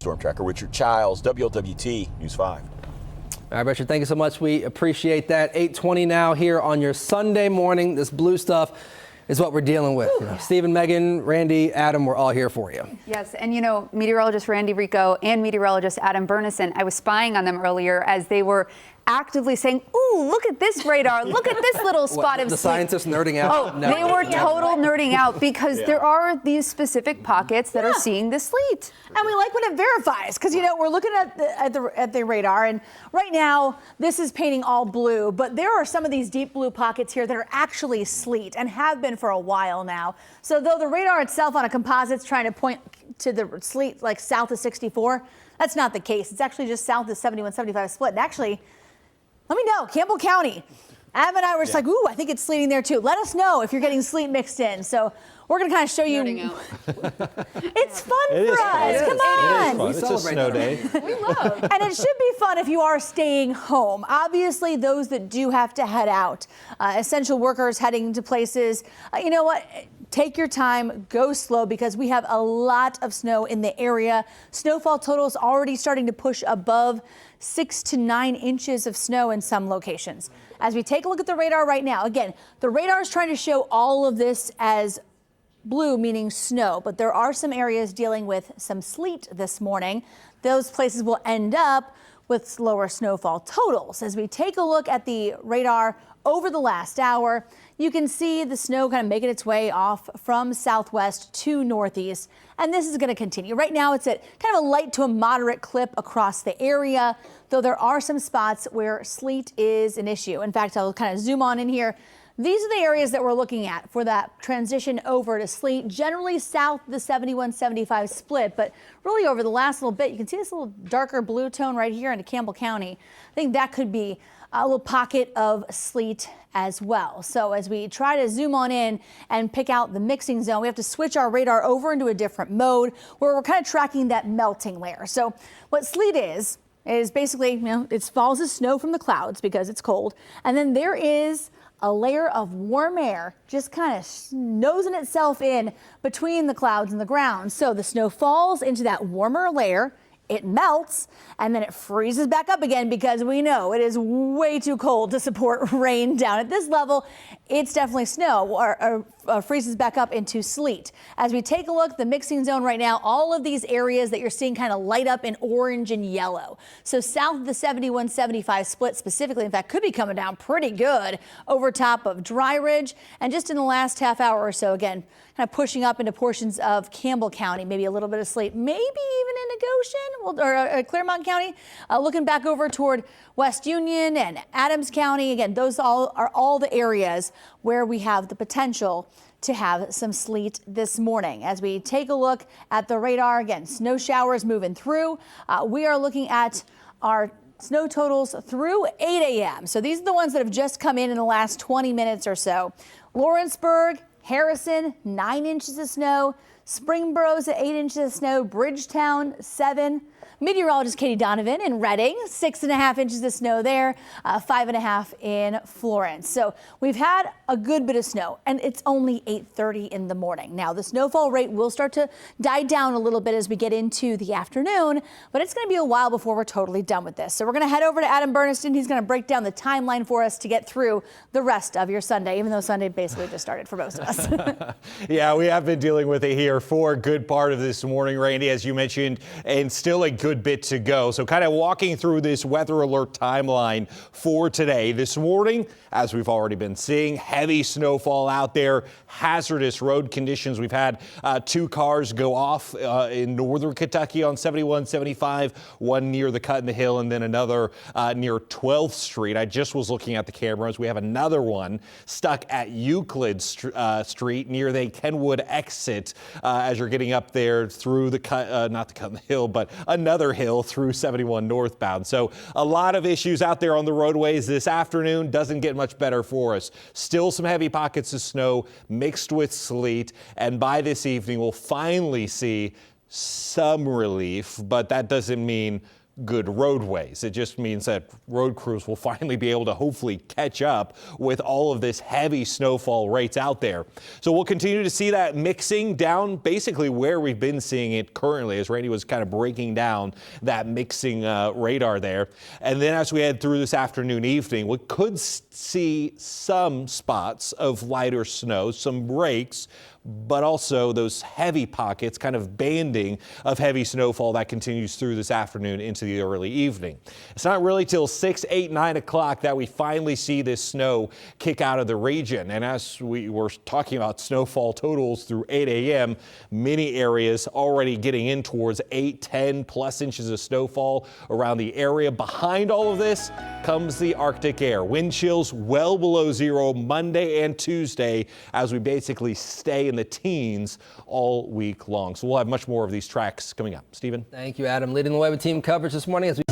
Storm Tracker. Richard Childs, WLWT News 5. All right, Richard, thank you so much. We appreciate that. 8:20 now here on your Sunday morning. This blue stuff is what we're dealing with. You know, Stephen, Megan, Randy, Adam, we're all here for you. Yes, and meteorologist Randy Rico and meteorologist Adam Burnison, I was spying on them earlier as they were actively saying, ooh, look at this radar, look at this little spot of the sleet. Scientists nerding out? Oh, no. They were total nerding out because there are these specific pockets that are seeing the sleet. And we like when it verifies because, we're looking at the radar, and right now this is painting all blue, but there are some of these deep blue pockets here that are actually sleet and have been for a while now. So though the radar itself on a composite's trying to point to the sleet like south of 64, that's not the case. It's actually just south of 71-75 split. And actually, let me know, Campbell County. Adam and I were just like, ooh, I think it's sleeting there too. Let us know if you're getting sleet mixed in. So we're going to kind of show you. It's fun for us. Come on. It's a snow day. We love. And it should be fun if you are staying home. Obviously, those that do have to head out, essential workers heading to places, you know what? Take your time, go slow because we have a lot of snow in the area. Snowfall totals already starting to push above 6 to 9 inches of snow in some locations. As we take a look at the radar right now, again, the radar is trying to show all of this as blue, meaning snow, but there are some areas dealing with some sleet this morning. Those places will end up with lower snowfall totals. As we take a look at the radar over the last hour, you can see the snow kind of making its way off from southwest to northeast, and this is going to continue. Right now, it's at kind of a light to a moderate clip across the area, though there are some spots where sleet is an issue. In fact, I'll kind of zoom on in here. These are the areas that we're looking at for that transition over to sleet, generally south of the 71-75 split, but really over the last little bit, you can see this little darker blue tone right here into Campbell County. I think that could be a little pocket of sleet as well. So as we try to zoom on in and pick out the mixing zone, we have to switch our radar over into a different mode where we're kind of tracking that melting layer. So what sleet is basically, it falls as snow from the clouds because it's cold. And then there is a layer of warm air just kind of nosing itself in between the clouds and the ground. So the snow falls into that warmer layer. It melts and then it freezes back up again because we know it is way too cold to support rain down at this level. It's definitely snow or freezes back up into sleet. As we take a look, the mixing zone right now, all of these areas that you're seeing kind of light up in orange and yellow. So south of the 71-75 split specifically, in fact, could be coming down pretty good over top of Dry Ridge. And just in the last half hour or so, again, kind of pushing up into portions of Campbell County, maybe a little bit of sleet, maybe even into Goshen or Claremont County, looking back over toward West Union and Adams County. Again, those are all the areas where we have the potential to have some sleet this morning. As we take a look at the radar, again, snow showers moving through. We are looking at our snow totals through 8 a.m. So these are the ones that have just come in the last 20 minutes or so. Lawrenceburg, Harrison, 9 inches of snow. Springboro's at 8 inches of snow. Bridgetown, 7. Meteorologist Katie Donovan in Reading, 6.5 inches of snow there, 5.5 in Florence. So we've had a good bit of snow, and it's only 8:30 in the morning. Now the snowfall rate will start to die down a little bit as we get into the afternoon, but it's going to be a while before we're totally done with this. So we're going to head over to Adam Burnison. He's going to break down the timeline for us to get through the rest of your Sunday, even though Sunday basically just started for most of us. Yeah, we have been dealing with it here for a good part of this morning, Randy, as you mentioned, and still a good bit to go. So kind of walking through this weather alert timeline for today. This morning, as we've already been seeing, heavy snowfall out there, hazardous road conditions. We've had 2 cars go off in northern Kentucky on 71-75, one near the Cut in the Hill and then another near 12th Street. I just was looking at the cameras. We have another one stuck at Euclid Street near the Kenwood exit as you're getting up there through the not the Cut in the Hill, but another hill through 71 northbound. So a lot of issues out there on the roadways this afternoon. Doesn't get much better for us. Still some heavy pockets of snow mixed with sleet. And by this evening, we'll finally see some relief, but that doesn't mean good roadways. It just means that road crews will finally be able to hopefully catch up with all of this heavy snowfall rates out there. So we'll continue to see that mixing down basically where we've been seeing it currently, as Randy was kind of breaking down that mixing radar there. And then as we head through this afternoon, evening, we could see some spots of lighter snow, some breaks, but also those heavy pockets, kind of banding of heavy snowfall that continues through this afternoon into the early evening. It's not really till 6, 8, 9 o'clock that we finally see this snow kick out of the region. And as we were talking about snowfall totals through 8 a.m., many areas already getting in towards 8, 10 plus inches of snowfall around the area. Behind all of this comes the Arctic air. Wind chills well below zero Monday and Tuesday as we basically stay in the teens all week long. So we'll have much more of these tracks coming up. Stephen? Thank you, Adam. Leading the way with team coverage this morning as we